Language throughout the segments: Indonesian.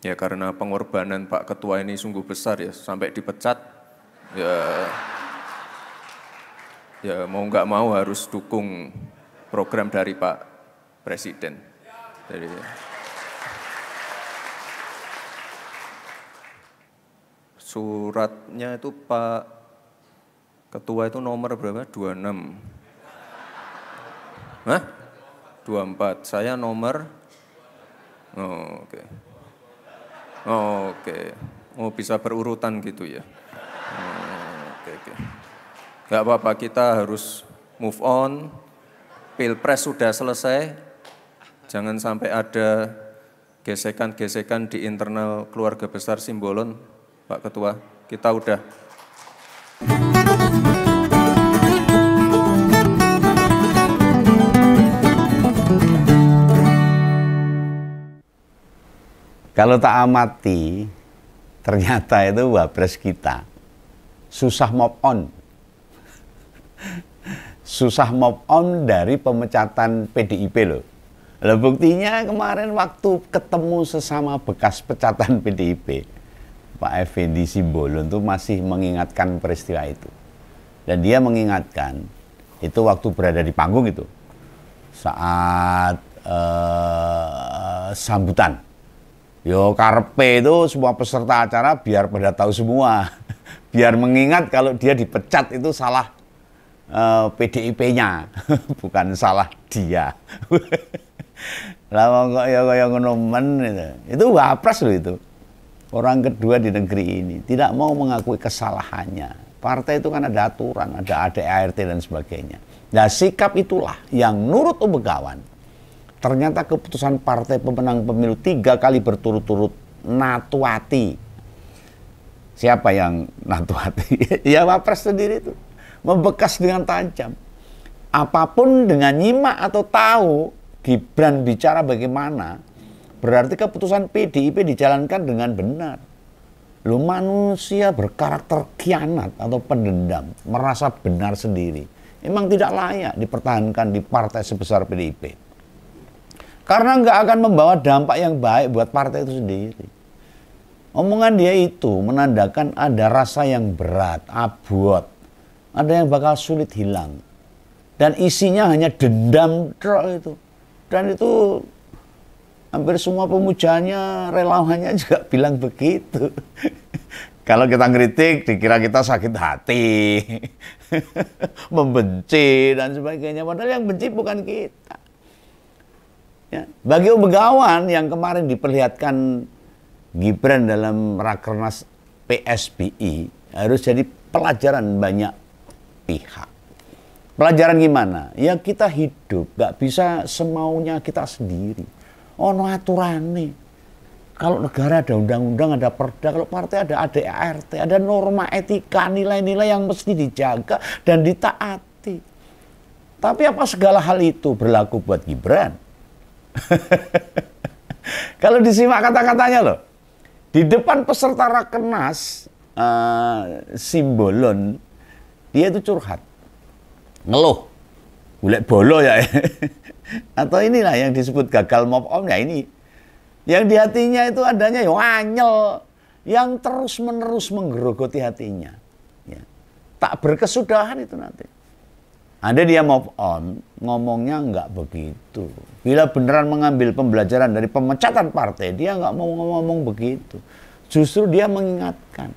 Ya karena pengorbanan Pak Ketua ini sungguh besar ya, sampai dipecat. Ya mau nggak mau harus dukung program dari Pak Presiden. Jadi, suratnya itu Pak Ketua itu nomor berapa? 26. Hah? 24. Saya nomor. Oh, oke. Oh, oke. Oh, bisa berurutan gitu ya. Oke. Gak apa-apa, kita harus move on. Pilpres sudah selesai. Jangan sampai ada gesekan-gesekan di internal keluarga besar Simbolon, Pak Ketua. Kita udah. Kalau tak amati, ternyata itu wapres kita susah move on. Susah move on dari pemecatan PDIP loh. Lah buktinya kemarin waktu ketemu sesama bekas pecatan PDIP, Pak Effendi Simbolon tuh masih mengingatkan peristiwa itu. Dan dia mengingatkan, itu waktu berada di panggung itu, saat sambutan. Yo karpe itu semua peserta acara biar pada tahu semua. Biar mengingat kalau dia dipecat itu salah PDIP-nya, bukan salah dia. Lah kok ya kaya ngono men itu. Itu wapres loh itu. Orang kedua di negeri ini tidak mau mengakui kesalahannya. Partai itu kan ada aturan, ada ADART dan sebagainya. Nah, sikap itulah yang nurut Begawan. Ternyata keputusan partai pemenang pemilu 3 kali berturut-turut Natuati. Siapa yang Natuati? Ya wapres sendiri itu. Membekas dengan tajam. Apapun dengan nyimak atau tahu Gibran bicara bagaimana, berarti keputusan PDIP dijalankan dengan benar. Lu manusia berkarakter khianat atau pendendam, merasa benar sendiri. Memang tidak layak dipertahankan di partai sebesar PDIP. Karena nggak akan membawa dampak yang baik buat partai itu sendiri. Omongan dia itu menandakan ada rasa yang berat, abot. Ada yang bakal sulit hilang. Dan isinya hanya dendam itu. Dan itu hampir semua pemujanya, relawannya juga bilang begitu. Kalau kita ngeritik, dikira kita sakit hati, membenci dan sebagainya. Padahal yang benci bukan kita. Ya. Bagi Begawan yang kemarin diperlihatkan Gibran dalam Rakernas PSBI harus jadi pelajaran banyak pihak. Pelajaran gimana? Ya kita hidup, gak bisa semaunya kita sendiri. Ono aturannya. Kalau negara ada undang-undang, ada perda, kalau partai ada ADART, ada norma etika, nilai-nilai yang mesti dijaga dan ditaati. Tapi apa segala hal itu berlaku buat Gibran? Kalau disimak kata-katanya loh, di depan peserta Rakernas Simbolon, dia itu curhat, ngeluh, golek bolo ya, atau inilah yang disebut gagal move on ya ini. Yang di hatinya itu adanya yang anyel, yang terus-menerus menggerogoti hatinya. Ya. Tak berkesudahan itu nanti. Ada dia move on, ngomongnya nggak begitu. Bila beneran mengambil pembelajaran dari pemecatan partai, dia nggak mau ngomong begitu. Justru dia mengingatkan.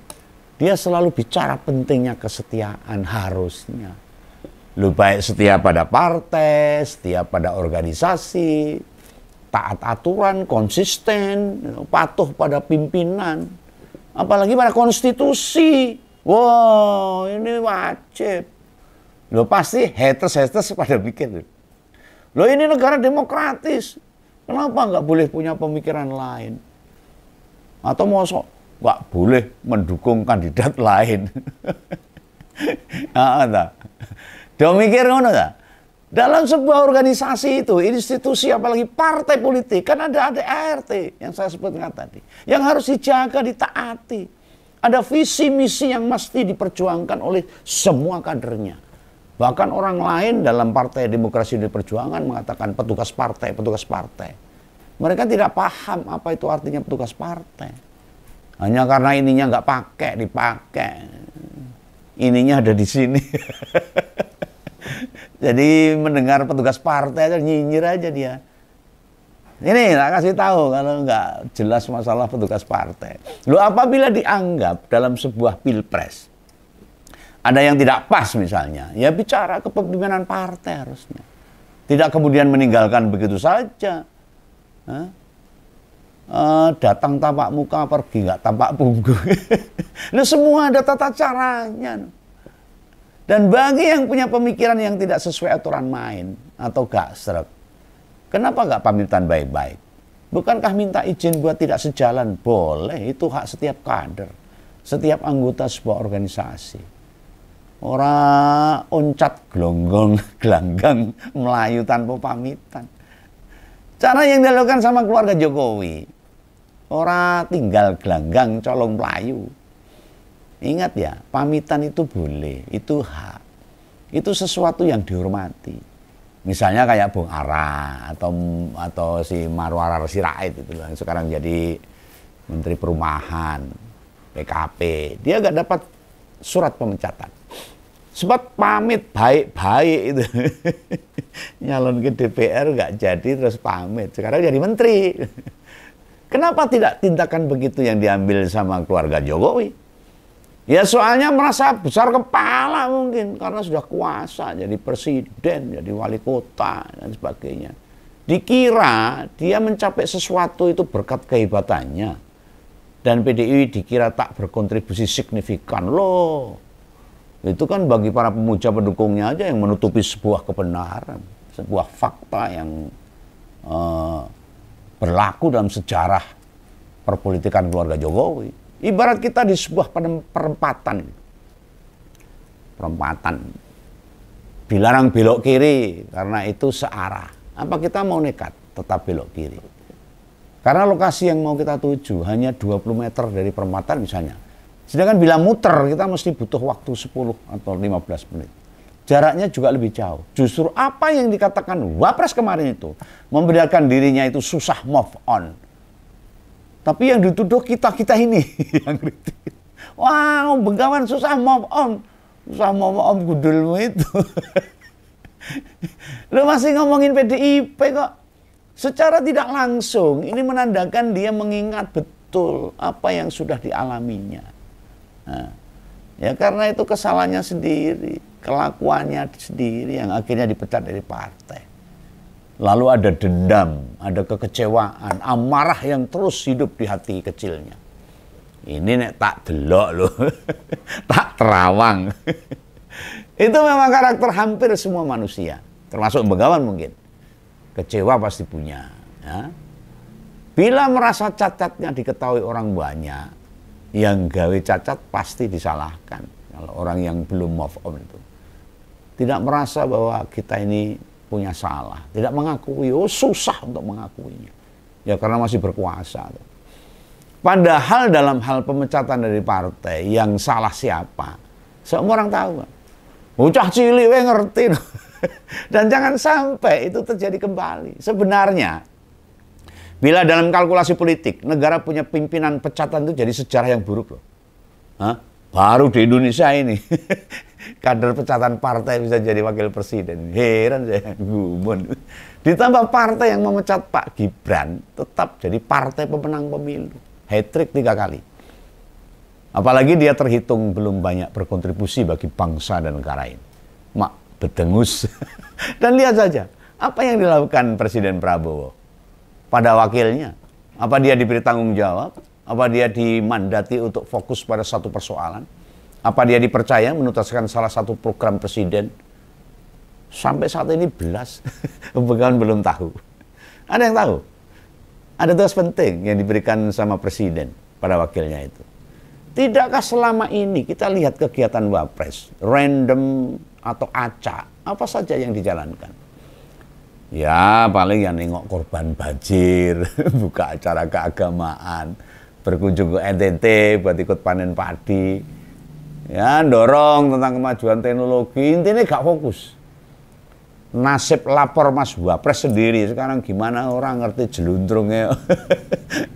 Dia selalu bicara pentingnya kesetiaan harusnya. Lu baik setia pada partai, setia pada organisasi, taat aturan, konsisten, patuh pada pimpinan. Apalagi pada konstitusi. Wow, ini wajib. Lo pasti haters pada pikir. Lo ini negara demokratis. Kenapa nggak boleh punya pemikiran lain? Atau mosok nggak boleh mendukung kandidat lain? Dia mikir ngono ta? Dalam sebuah organisasi itu, institusi apalagi partai politik, kan ada ADART yang saya sebutkan tadi. Yang harus dijaga, ditaati. Ada visi misi yang mesti diperjuangkan oleh semua kadernya. Bahkan orang lain dalam Partai Demokrasi dan Perjuangan mengatakan petugas partai, petugas partai. Mereka tidak paham apa itu artinya petugas partai. Hanya karena ininya nggak dipakai. Ininya ada di sini. Jadi mendengar petugas partai aja nyinyir aja dia. Ini tak kasih tahu kalau nggak jelas masalah petugas partai. Loh, apabila dianggap dalam sebuah pilpres ada yang tidak pas misalnya, ya bicara kepemimpinan partai harusnya. Tidak kemudian meninggalkan begitu saja. Datang tampak muka, pergi nggak tampak punggung. Nah, semua ada tata caranya. Dan bagi yang punya pemikiran yang tidak sesuai aturan main atau gak sreg, kenapa nggak pamitan baik-baik? Bukankah minta izin buat tidak sejalan? Boleh, itu hak setiap kader, setiap anggota sebuah organisasi. Orang oncat gelonggong gelanggang melayu tanpa pamitan. Cara yang dilakukan sama keluarga Jokowi, orang tinggal gelanggang colong melayu. Ingat ya, pamitan itu boleh, itu hak, itu sesuatu yang dihormati. Misalnya kayak Bung Ara atau si Marwarar Sirait itu yang sekarang jadi Menteri Perumahan, PKP, dia nggak dapat surat pemecatan. Sebab pamit baik-baik itu. Nyalon ke DPR nggak jadi terus pamit. Sekarang jadi menteri. Kenapa tidak tindakan begitu yang diambil sama keluarga Jokowi? Ya soalnya merasa besar kepala mungkin. Karena sudah kuasa jadi presiden, jadi wali kota dan sebagainya. Dikira dia mencapai sesuatu itu berkat kehebatannya. Dan PDI dikira tak berkontribusi signifikan. Loh. Itu kan bagi para pemuja pendukungnya aja yang menutupi sebuah kebenaran, sebuah fakta yang berlaku dalam sejarah perpolitikan keluarga Jokowi. Ibarat kita di sebuah perempatan, dilarang belok kiri karena itu searah. Apa kita mau nekat tetap belok kiri? Karena lokasi yang mau kita tuju hanya 20 meter dari perempatan misalnya. Sedangkan bila muter kita mesti butuh waktu 10 atau 15 menit. Jaraknya juga lebih jauh. Justru apa yang dikatakan Wapres kemarin itu membedakan dirinya itu susah move on. Tapi yang dituduh kita ini yang kritik. Wah, Bengawan susah move on. Susah move on gudulmu itu. Lu masih ngomongin PDIP kok. Secara tidak langsung ini menandakan dia mengingat betul apa yang sudah dialaminya. Nah, ya karena itu kesalahannya sendiri, kelakuannya sendiri yang akhirnya dipecat dari partai. Lalu ada dendam, ada kekecewaan, amarah yang terus hidup di hati kecilnya. Ini nek tak delok loh, tak terawang. Itu memang karakter hampir semua manusia, termasuk Bengawan mungkin. Kecewa pasti punya. Ya. Bila merasa cacatnya diketahui orang banyak, yang gawe cacat pasti disalahkan. Kalau orang yang belum move on itu tidak merasa bahwa kita ini punya salah, tidak mengakui, susah untuk mengakuinya. Ya karena masih berkuasa. Padahal dalam hal pemecatan dari partai yang salah siapa, semua orang tahu. Bocah cilik we ngerti. Dan jangan sampai itu terjadi kembali. Sebenarnya bila dalam kalkulasi politik, negara punya pimpinan pecatan itu jadi sejarah yang buruk loh. Baru di Indonesia ini, kader pecatan partai bisa jadi wakil presiden. Heran saya, gumun. Ditambah partai yang memecat Pak Gibran, tetap jadi partai pemenang pemilu. Hat-trick 3 kali. Apalagi dia terhitung belum banyak berkontribusi bagi bangsa dan negara ini. Mak, bedengus. Dan lihat saja, apa yang dilakukan Presiden Prabowo pada wakilnya. Apa dia diberi tanggung jawab? Apa dia dimandati untuk fokus pada satu persoalan? Apa dia dipercaya menuntaskan salah satu program presiden? Sampai saat ini belas, Bengawan belum tahu. Ada yang tahu? Ada tugas penting yang diberikan sama presiden pada wakilnya itu. Tidakkah selama ini kita lihat kegiatan Wapres, random atau acak, apa saja yang dijalankan? Ya paling yang nengok korban banjir, buka acara keagamaan, berkunjung ke NTT buat ikut panen padi, ya dorong tentang kemajuan teknologi, intinya gak fokus. nasib lapor Mas Wapres sendiri. Sekarang gimana orang ngerti jelundrungnya.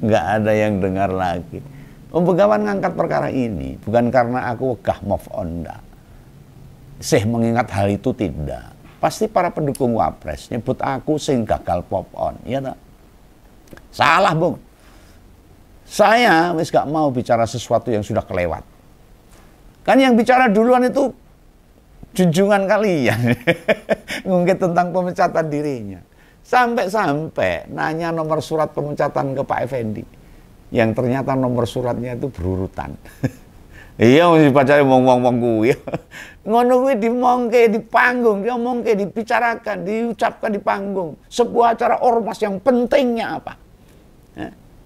Nggak ada yang dengar lagi. Om Begawan ngangkat perkara ini bukan karena aku wegah move on, enggak. Saya mengingat hal itu tidak. Pasti para pendukung Wapres nyebut aku sing gagal pop on, iya tak? Salah, Bung. Saya wis gak mau bicara sesuatu yang sudah kelewat. Kan yang bicara duluan itu junjungan kalian. Ngungkit tentang pemecatan dirinya. Sampai-sampai nanya nomor surat pemecatan ke Pak Effendi. Yang ternyata nomor suratnya itu berurutan. Iya, mesti bacanya wong-wong kuwi. Ngono kuwi dimongke di panggung, diomongke, dibicarakan, diucapkan di panggung. Sebuah acara ormas yang pentingnya apa?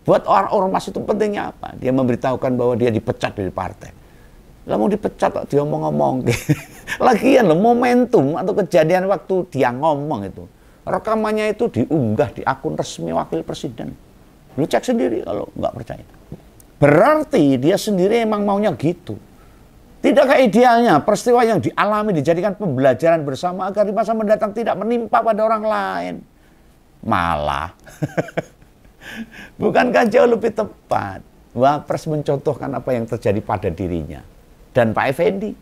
Buat orang ormas itu pentingnya apa? Dia memberitahukan bahwa dia dipecat dari partai. Lah mau dipecat kok dia ngomong. Lagian loh, momentum atau kejadian waktu dia ngomong itu. Rekamannya itu diunggah di akun resmi wakil presiden. Lu cek sendiri kalau nggak percaya. Berarti dia sendiri emang maunya gitu. Tidakkah idealnya peristiwa yang dialami dijadikan pembelajaran bersama agar di masa mendatang tidak menimpa pada orang lain? Malah, bukankah jauh lebih tepat Wapres mencontohkan apa yang terjadi pada dirinya dan Pak Effendi?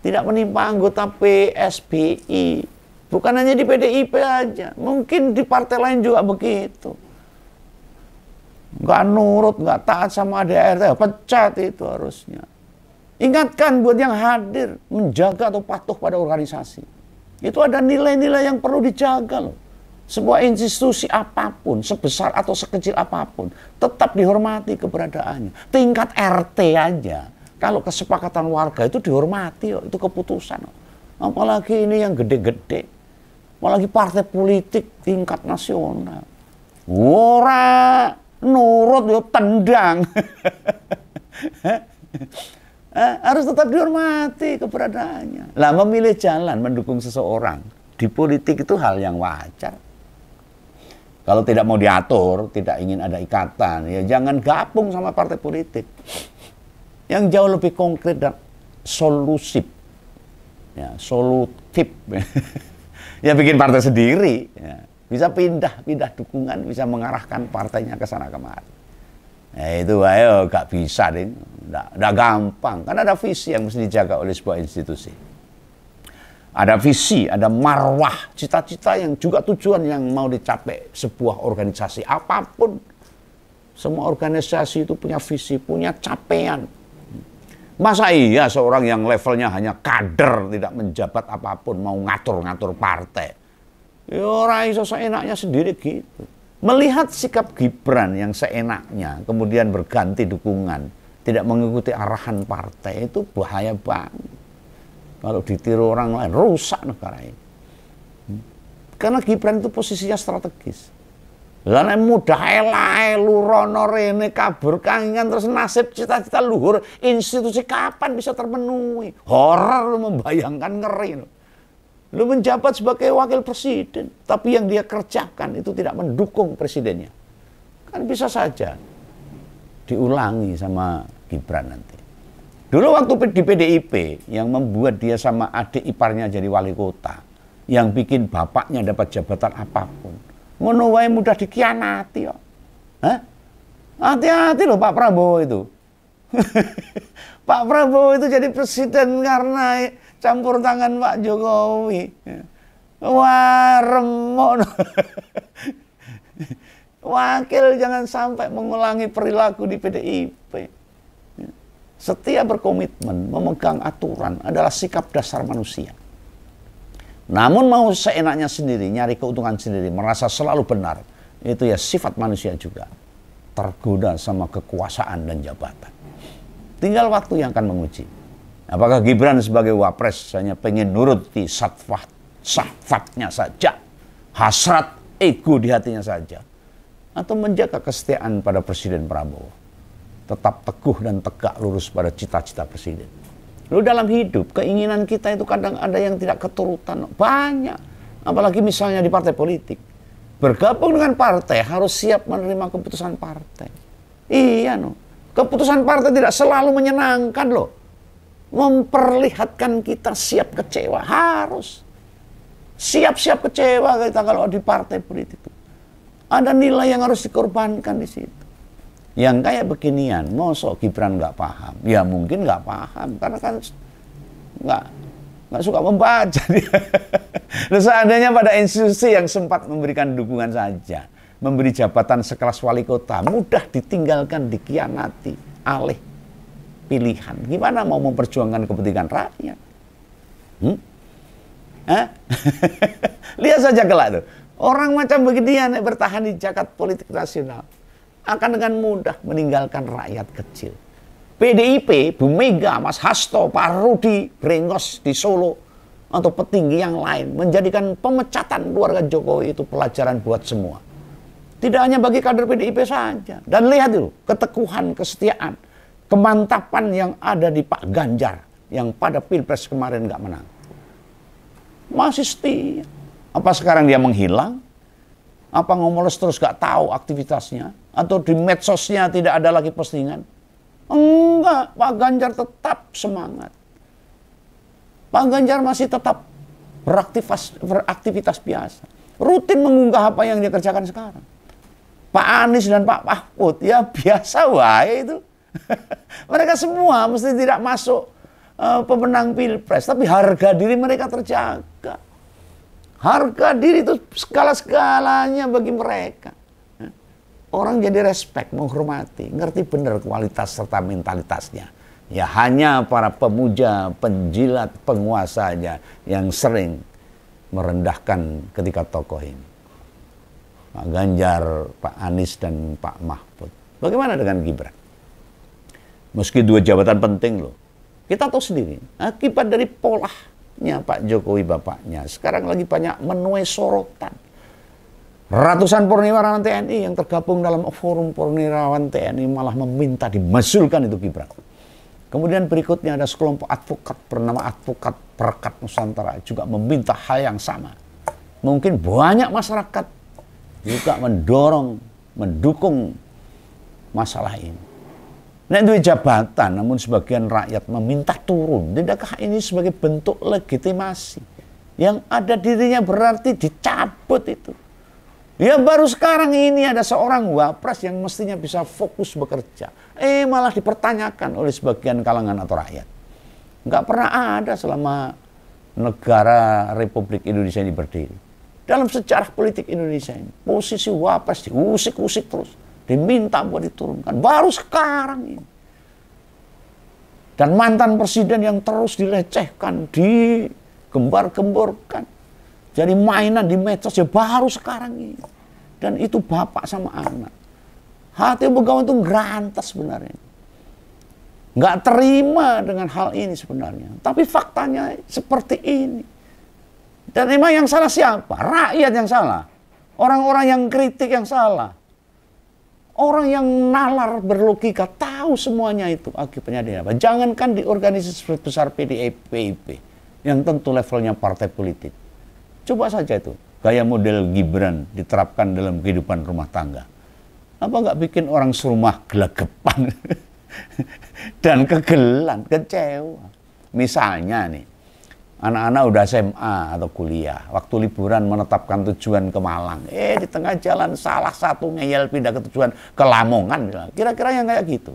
Tidak menimpa anggota PSBI, bukan hanya di PDIP aja, mungkin di partai lain juga begitu. Nggak nurut, nggak taat sama ADART, pecat itu harusnya. Ingatkan buat yang hadir, menjaga atau patuh pada organisasi. Itu ada nilai-nilai yang perlu dijaga loh. Sebuah institusi apapun, sebesar atau sekecil apapun, tetap dihormati keberadaannya. Tingkat RT aja, kalau kesepakatan warga itu dihormati, itu keputusan. Apalagi ini yang gede-gede, apalagi partai politik tingkat nasional. Ora nurut yo tendang. Harus tetap dihormati keberadaannya. Lah memilih jalan mendukung seseorang di politik itu hal yang wajar. Kalau tidak mau diatur, tidak ingin ada ikatan, ya jangan gabung sama partai politik. Yang jauh lebih konkret dan solusif. Ya, solutif. Ya bikin partai sendiri, ya. Bisa pindah dukungan, bisa mengarahkan partainya ke sana kemari. Nah, itu ayo gak bisa deh, nggak gampang. Karena ada visi yang mesti dijaga oleh sebuah institusi. Ada visi, ada marwah, cita-cita yang juga tujuan yang mau dicapai sebuah organisasi apapun. Semua organisasi itu punya visi, punya capaian. Masa iya seorang yang levelnya hanya kader, tidak menjabat apapun, mau ngatur-ngatur partai? Ya orang iso seenaknya sendiri gitu. Melihat sikap Gibran yang seenaknya, kemudian berganti dukungan, tidak mengikuti arahan partai, itu bahaya banget. Kalau ditiru orang lain, rusak negara ini. Karena Gibran itu posisinya strategis. Lalu mudah elai, lurono rene, kabur kangen, terus nasib cita-cita luhur, institusi kapan bisa terpenuhi? Horor membayangkan, ngeri. Lu menjabat sebagai wakil presiden, tapi yang dia kerjakan itu tidak mendukung presidennya. Kan bisa saja diulangi sama Gibran nanti. Dulu waktu di PDIP, yang membuat dia sama adik iparnya jadi wali kota, yang bikin bapaknya dapat jabatan apapun, ngono wae mudah dikhianati kok. Hah? Hati-hati loh Pak Prabowo itu. Pak Prabowo itu jadi presiden karena campur tangan Pak Jokowi. Wah, remuk. Wakil jangan sampai mengulangi perilaku di PDIP. Setia berkomitmen, memegang aturan adalah sikap dasar manusia. Namun mau seenaknya sendiri, nyari keuntungan sendiri, merasa selalu benar, itu ya sifat manusia juga. Tergoda sama kekuasaan dan jabatan. Tinggal waktu yang akan menguji. Apakah Gibran sebagai wapres hanya pengen nuruti syahwatnya saja, hasrat ego di hatinya saja, atau menjaga kesetiaan pada Presiden Prabowo, tetap teguh dan tegak lurus pada cita-cita Presiden. Lalu dalam hidup, keinginan kita itu kadang ada yang tidak keturutan, banyak. Apalagi misalnya di partai politik. Bergabung dengan partai harus siap menerima keputusan partai. Iya, no. Keputusan partai tidak selalu menyenangkan loh. Memperlihatkan kita siap kecewa, harus. Siap-siap kecewa kita kalau di partai politik. Ada nilai yang harus dikorbankan di situ. Yang kayak beginian, mosok Gibran nggak paham. Ya mungkin nggak paham, karena kan nggak suka membaca. Nah, seandainya pada institusi yang sempat memberikan dukungan saja, memberi jabatan sekelas wali kota, mudah ditinggalkan, dikhianati, alih pilihan. Gimana mau memperjuangkan kepentingan rakyat? Lihat saja kelak tuh. Orang macam beginian bertahan di jagat politik nasional akan dengan mudah meninggalkan rakyat kecil. PDIP, Bu Mega, Mas Hasto, Pak Rudi, Brengos di Solo, atau petinggi yang lain menjadikan pemecatan keluarga Jokowi itu pelajaran buat semua. Tidak hanya bagi kader PDIP saja. Dan lihat dulu keteguhan, kesetiaan, kemantapan yang ada di Pak Ganjar yang pada Pilpres kemarin nggak menang. Masih setia. Apa sekarang dia menghilang? Apa ngomoles terus gak tahu aktivitasnya? Atau di medsosnya tidak ada lagi postingan? Enggak, Pak Ganjar tetap semangat. Pak Ganjar masih tetap beraktivitas biasa. Rutin mengunggah apa yang dia kerjakan sekarang. Pak Anies dan Pak Mahfud, ya biasa wae itu. Mereka semua mesti tidak masuk pemenang Pilpres, tapi harga diri mereka terjaga. Harga diri itu segala-segalanya bagi mereka. Orang jadi respect, menghormati, ngerti benar kualitas serta mentalitasnya. Ya hanya para pemuja, penjilat, penguasa aja yang sering merendahkan ketika tokoh ini. Pak Ganjar, Pak Anies, dan Pak Mahfud. Bagaimana dengan Gibran? Meski dua jabatan penting loh. Kita tahu sendiri, akibat dari polanya Pak Jokowi bapaknya, sekarang lagi banyak menuai sorotan. Ratusan purnawirawan TNI yang tergabung dalam forum purnawirawan TNI malah meminta dimasulkan itu Gibran. Kemudian berikutnya ada sekelompok advokat bernama Advokat Perekat Nusantara juga meminta hal yang sama. Mungkin banyak masyarakat juga mendukung masalah ini. Nah, itu jabatan, namun sebagian rakyat meminta turun. Tidakkah ini sebagai bentuk legitimasi? Yang ada dirinya berarti dicabut itu. Ya baru sekarang ini ada seorang wapres yang mestinya bisa fokus bekerja. Malah dipertanyakan oleh sebagian kalangan atau rakyat. Nggak pernah ada selama negara Republik Indonesia ini berdiri. Dalam sejarah politik Indonesia ini, posisi wapres diusik-usik terus. Diminta buat diturunkan. Baru sekarang ini. Dan mantan presiden yang terus dilecehkan, digembar-gemborkan. Jadi mainan di medsos ya baru sekarang ini. Dan itu bapak sama anak. Hati Begawan itu ngerantas sebenarnya. Nggak terima dengan hal ini sebenarnya. Tapi faktanya seperti ini. Dan memang yang salah siapa? Rakyat yang salah. Orang-orang yang kritik yang salah. Orang yang nalar berlogika tahu semuanya itu akibatnya dia apa. Jangankan di organisasi besar PDIP yang tentu levelnya partai politik. Coba saja itu gaya model Gibran diterapkan dalam kehidupan rumah tangga. Apa nggak bikin orang serumah gelegepan dan kegelan, kecewa. Misalnya nih, anak-anak udah SMA atau kuliah, waktu liburan menetapkan tujuan ke Malang. Di tengah jalan salah satu ngeyel pindah ke tujuan ke Lamongan. Kira-kira yang kayak gitu.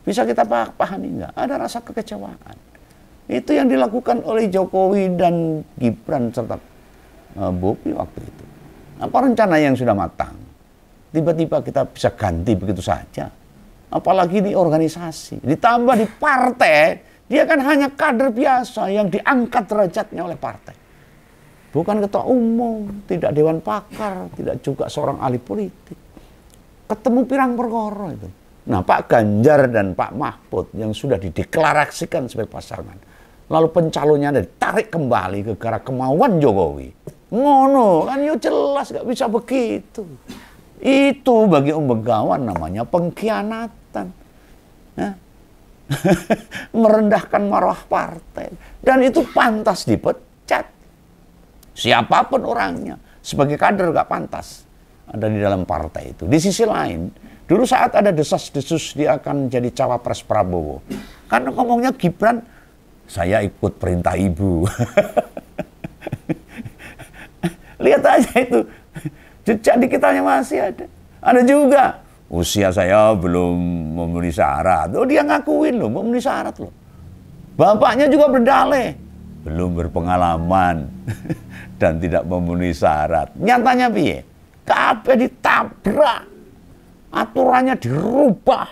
Bisa kita pahami nggak? Ada rasa kekecewaan. Itu yang dilakukan oleh Jokowi dan Gibran serta Bobi waktu itu. Apa rencana yang sudah matang? Tiba-tiba kita bisa ganti begitu saja. Apalagi di organisasi. Ditambah di partai. Dia kan hanya kader biasa yang diangkat derajatnya oleh partai. Bukan ketua umum, tidak dewan pakar, tidak juga seorang ahli politik. Ketemu pirang perkara itu. Nah, Pak Ganjar dan Pak Mahfud yang sudah dideklarasikan sebagai pasangan. Lalu pencalonnya ditarik kembali ke gara kemauan Jokowi. Ngono, kan ya jelas gak bisa begitu. Itu bagi Om Begawan namanya pengkhianatan. Nah, merendahkan marwah partai. Dan itu pantas dipecat. Siapapun orangnya. Sebagai kader gak pantas ada di dalam partai itu. Di sisi lain, dulu saat ada desas-desus dia akan jadi cawapres Prabowo. Karena ngomongnya Gibran, saya ikut perintah ibu. Lihat aja itu. Jejak digitalnya masih ada. Ada juga. Usia saya belum memenuhi syarat. Oh, dia ngakuin loh, memenuhi syarat loh. Bapaknya juga berdalih. Belum berpengalaman. Dan tidak memenuhi syarat. Nyatanya piye? Kabeh ditabrak. Aturannya dirubah.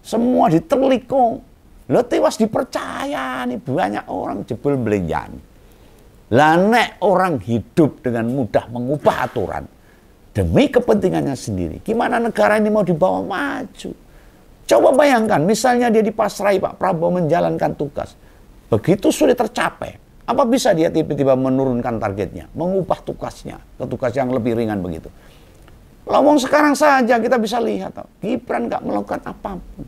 Semua diteliko. Lo tewas dipercaya nih banyak orang jebol belenjan. Lah nek orang hidup dengan mudah mengubah aturan demi kepentingannya sendiri, gimana negara ini mau dibawa maju? Coba bayangkan, misalnya dia dipasrai Pak Prabowo menjalankan tugas, begitu sulit tercapai, apa bisa dia tiba-tiba menurunkan targetnya, mengubah tugasnya ke tugas yang lebih ringan begitu? Lawang sekarang saja kita bisa lihat, Gibran nggak melakukan apapun.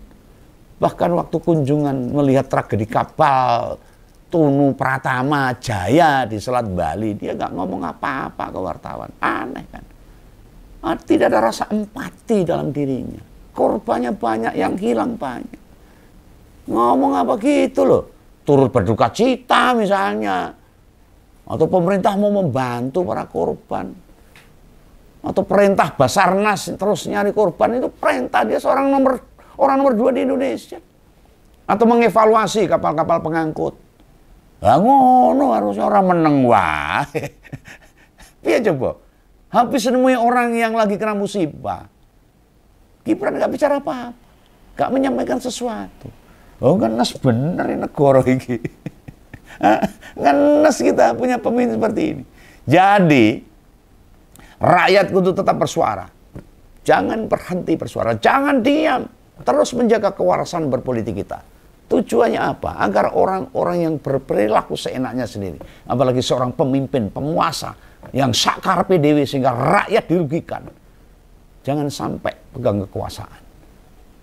Bahkan waktu kunjungan melihat tragedi kapal Tunu Pratama Jaya di Selat Bali, dia nggak ngomong apa-apa ke wartawan. Aneh kan? Tidak ada rasa empati dalam dirinya. Korbannya banyak, yang hilang banyak. Ngomong apa gitu loh. Turut berduka cita misalnya. Atau pemerintah mau membantu para korban. Atau perintah Basarnas terus nyari korban, itu perintah dia seorang orang nomor 2 di Indonesia. Atau mengevaluasi kapal-kapal pengangkut. Lah ngono harusnya orang meneng wae. Piye coba? Habis nemui orang yang lagi kena musibah. Gibran nggak bicara apa-apa. Nggak menyampaikan sesuatu. Oh ngenes bener ini negara ini. Ngenes kita punya pemimpin seperti ini. Jadi rakyat kudu tetap bersuara. Jangan berhenti bersuara. Jangan diam. Terus menjaga kewarasan berpolitik kita. Tujuannya apa? Agar orang-orang yang berperilaku seenaknya sendiri. Apalagi seorang pemimpin, penguasa yang sakar PDW sehingga rakyat dirugikan. Jangan sampai pegang kekuasaan.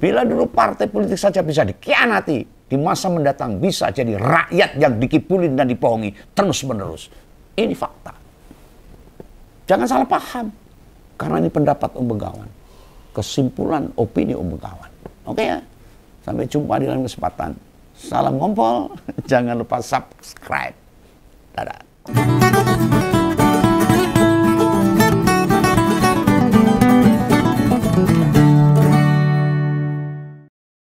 Bila dulu partai politik saja bisa dikhianati, di masa mendatang bisa jadi rakyat yang dikibulin dan dibohongi terus-menerus. Ini fakta. Jangan salah paham. Karena ini pendapat Om Begawan. Kesimpulan opini Om Begawan. Oke ya? Sampai jumpa di lain kesempatan. Salam ngompol. Jangan lupa subscribe. Dadah.